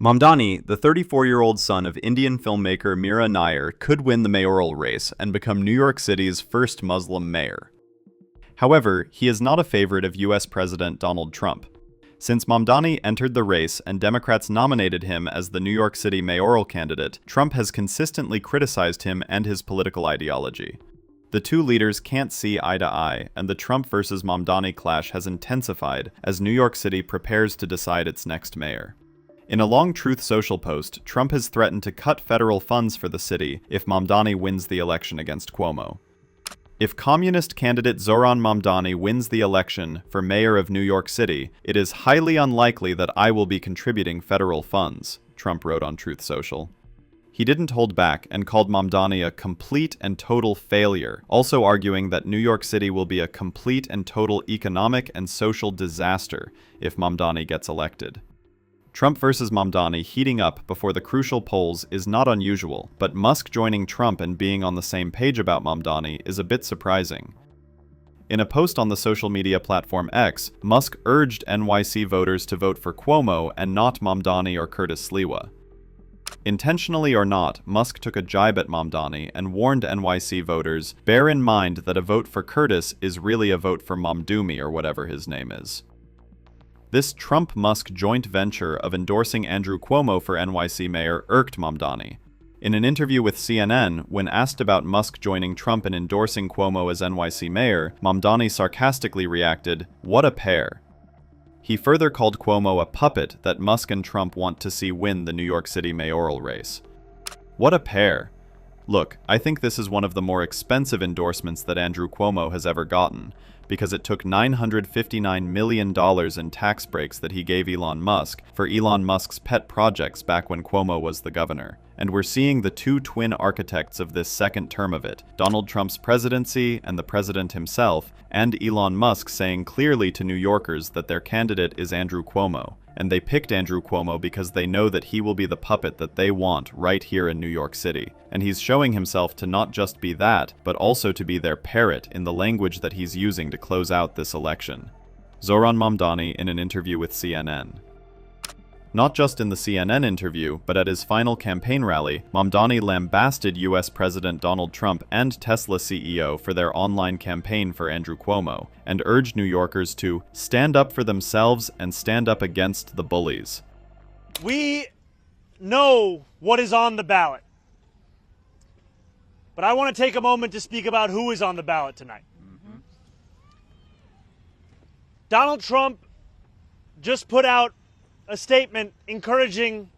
Mamdani, the 34-year-old son of Indian filmmaker Meera Nair, could win the mayoral race and become New York City's first Muslim mayor. However, he is not a favorite of US President Donald Trump. Since Mamdani entered the race and Democrats nominated him as the New York City mayoral candidate, Trump has consistently criticized him and his political ideology. The two leaders can't see eye to eye, and the Trump versus Mamdani clash has intensified as New York City prepares to decide its next mayor. In a long Truth Social post, Trump has threatened to cut federal funds for the city if Mamdani wins the election against Cuomo. If communist candidate Zohran Mamdani wins the election for mayor of New York City, it is highly unlikely that I will be contributing federal funds, Trump wrote on Truth Social. He didn't hold back and called Mamdani a complete and total failure, also arguing that New York City will be a complete and total economic and social disaster if Mamdani gets elected. Trump versus Mamdani heating up before the crucial polls is not unusual, but Musk joining Trump and being on the same page about Mamdani is a bit surprising. In a post on the social media platform X, Musk urged NYC voters to vote for Cuomo and not Mamdani or Curtis Sliwa. Intentionally or not, Musk took a jibe at Mamdani and warned NYC voters, bear in mind that a vote for Curtis is really a vote for Mumdumi or whatever his name is. This Trump-Musk joint venture of endorsing Andrew Cuomo for NYC mayor irked Mamdani. In an interview with CNN, when asked about Musk joining Trump and endorsing Cuomo as NYC mayor, Mamdani sarcastically reacted, "What a pair." He further called Cuomo a puppet that Musk and Trump want to see win the New York City mayoral race. What a pair. Look, I think this is one of the more expensive endorsements that Andrew Cuomo has ever gotten, because it took $959 million in tax breaks that he gave Elon Musk for Elon Musk's pet projects back when Cuomo was the governor. And we're seeing the two twin architects of this second term of it, Donald Trump's presidency and the president himself, and Elon Musk saying clearly to New Yorkers that their candidate is Andrew Cuomo. And they picked Andrew Cuomo because they know that he will be the puppet that they want right here in New York City. And he's showing himself to not just be that, but also to be their parrot in the language that he's using to close out this election. Zohran Mamdani in an interview with CNN. Not just in the CNN interview, but at his final campaign rally, Mamdani lambasted US President Donald Trump and Tesla CEO for their online campaign for Andrew Cuomo, and urged New Yorkers to stand up for themselves and stand up against the bullies. We know what is on the ballot, but I want to take a moment to speak about who is on the ballot tonight. Donald Trump just put out a statement encouraging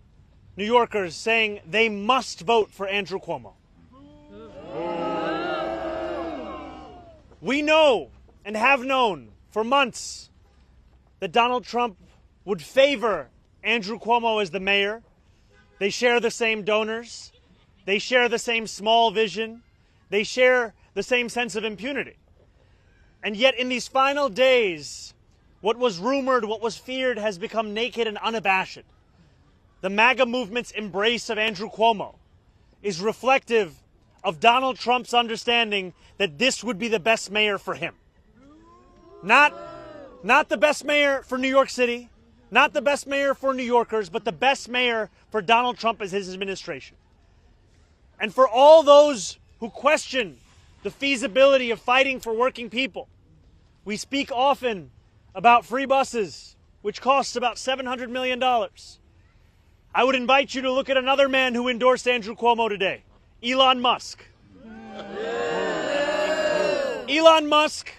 New Yorkers, saying they must vote for Andrew Cuomo. We know and have known for months that Donald Trump would favor Andrew Cuomo as the mayor. They share the same donors. They share the same small vision. They share the same sense of impunity. And yet in these final days, what was rumored, what was feared, has become naked and unabashed. The MAGA movement's embrace of Andrew Cuomo is reflective of Donald Trump's understanding that this would be the best mayor for him. Not the best mayor for New York City, not the best mayor for New Yorkers, but the best mayor for Donald Trump as his administration. And for all those who question the feasibility of fighting for working people, we speak often about free buses, which costs about $700 million. I would invite you to look at another man who endorsed Andrew Cuomo today, Elon Musk. Elon Musk,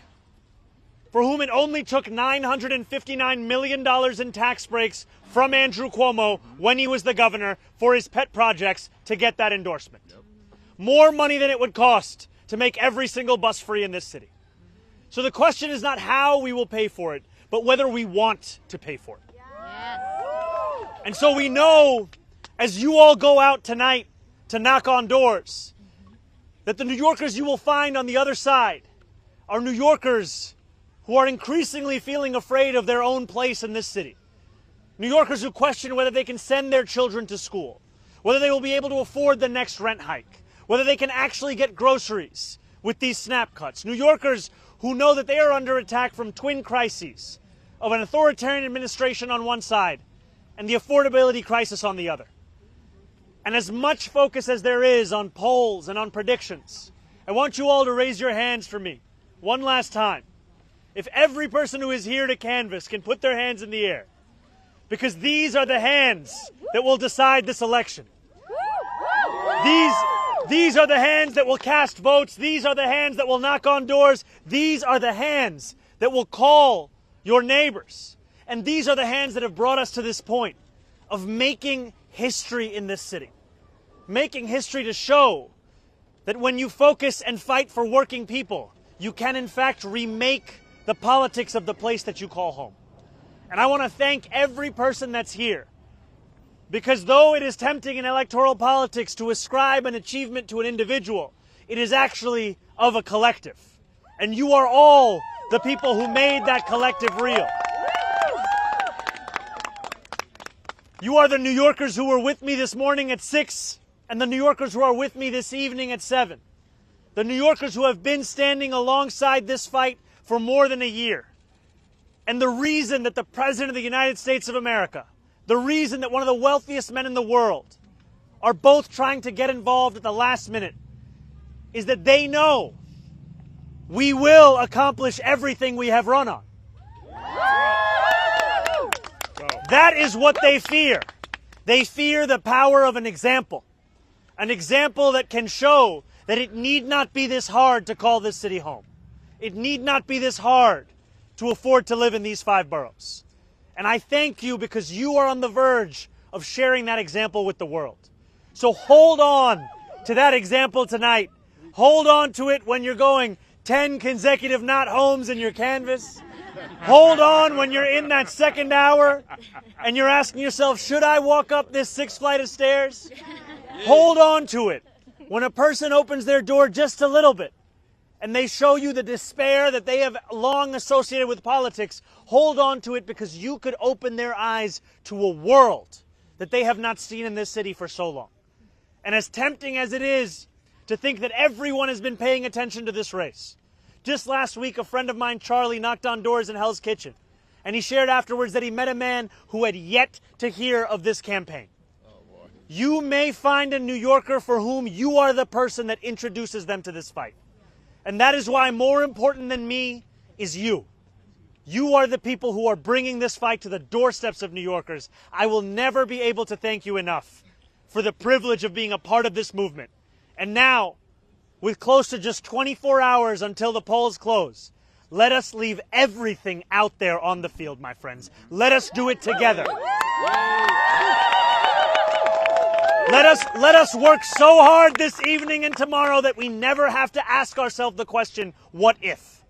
for whom it only took $959 million in tax breaks from Andrew Cuomo when he was the governor for his pet projects to get that endorsement. More money than it would cost to make every single bus free in this city. So the question is not how we will pay for it, but whether we want to pay for it. Yes. And so we know, as you all go out tonight to knock on doors, that the New Yorkers you will find on the other side are New Yorkers who are increasingly feeling afraid of their own place in this city. New Yorkers who question whether they can send their children to school, whether they will be able to afford the next rent hike, whether they can actually get groceries with these snap cuts. New Yorkers who know that they are under attack from twin crises of an authoritarian administration on one side and the affordability crisis on the other. And as much focus as there is on polls and on predictions, I want you all to raise your hands for me one last time. If every person who is here to canvass can put their hands in the air, because these are the hands that will decide this election. These are the hands that will cast votes. These are the hands that will knock on doors. These are the hands that will call your neighbors. And these are the hands that have brought us to this point of making history in this city. Making history to show that when you focus and fight for working people, you can in fact remake the politics of the place that you call home. And I want to thank every person that's here, because though it is tempting in electoral politics to ascribe an achievement to an individual, it is actually of a collective. And you are all the people who made that collective real. You are the New Yorkers who were with me this morning at 6, and the New Yorkers who are with me this evening at 7. The New Yorkers who have been standing alongside this fight for more than a year. And the reason that the President of the United States of America, the reason that one of the wealthiest men in the world are both trying to get involved at the last minute is that they know we will accomplish everything we have run on. That is what they fear. They fear the power of an example that can show that it need not be this hard to call this city home. It need not be this hard to afford to live in these 5 boroughs. And I thank you because you are on the verge of sharing that example with the world. So hold on to that example tonight. Hold on to it when you're going 10 consecutive not homes in your canvas. Hold on when you're in that second hour and you're asking yourself, should I walk up this 6th flight of stairs? Hold on to it when a person opens their door just a little bit and they show you the despair that they have long associated with politics. Hold on to it because you could open their eyes to a world that they have not seen in this city for so long. And as tempting as it is to think that everyone has been paying attention to this race, just last week, a friend of mine, Charlie, knocked on doors in Hell's Kitchen, and he shared afterwards that he met a man who had yet to hear of this campaign. You may find a New Yorker for whom you are the person that introduces them to this fight. And that is why more important than me is you. You are the people who are bringing this fight to the doorsteps of New Yorkers. I will never be able to thank you enough for the privilege of being a part of this movement. And now, with close to just 24 hours until the polls close, let us leave everything out there on the field, my friends. Let us do it together. Let us work so hard this evening and tomorrow that we never have to ask ourselves the question, what if?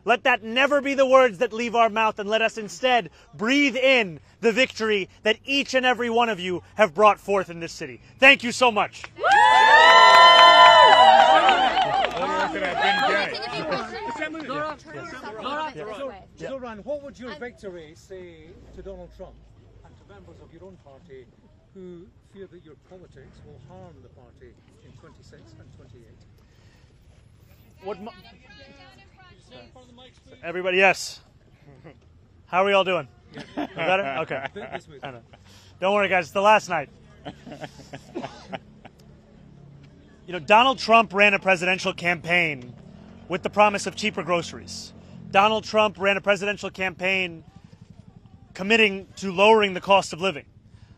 Let that never be the words that leave our mouth, and let us instead breathe in the victory that each and every one of you have brought forth in this city. Thank you so much. Zohran, what would your victory say to Donald Trump and to members of your own party who fear that your politics will harm the party in 26 and 28? Everybody, yes. How are we all doing? Better? Okay. Don't worry, guys. It's the last night. You know, Donald Trump ran a presidential campaign with the promise of cheaper groceries. Donald Trump ran a presidential campaign committing to lowering the cost of living.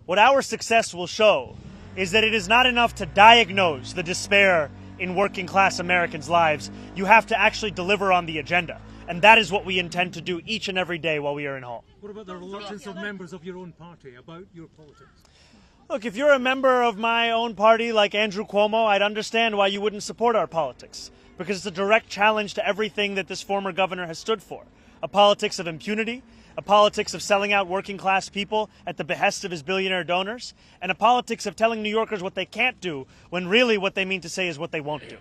What our success will show is that it is not enough to diagnose the despair in working class Americans' lives. You have to actually deliver on the agenda. And that is what we intend to do each and every day while we are in Hall. What about the reluctance of members of your own party about your politics? Look, if you're a member of my own party like Andrew Cuomo, I'd understand why you wouldn't support our politics. Because it's a direct challenge to everything that this former governor has stood for. A politics of impunity, a politics of selling out working class people at the behest of his billionaire donors, and a politics of telling New Yorkers what they can't do when really what they mean to say is what they won't do.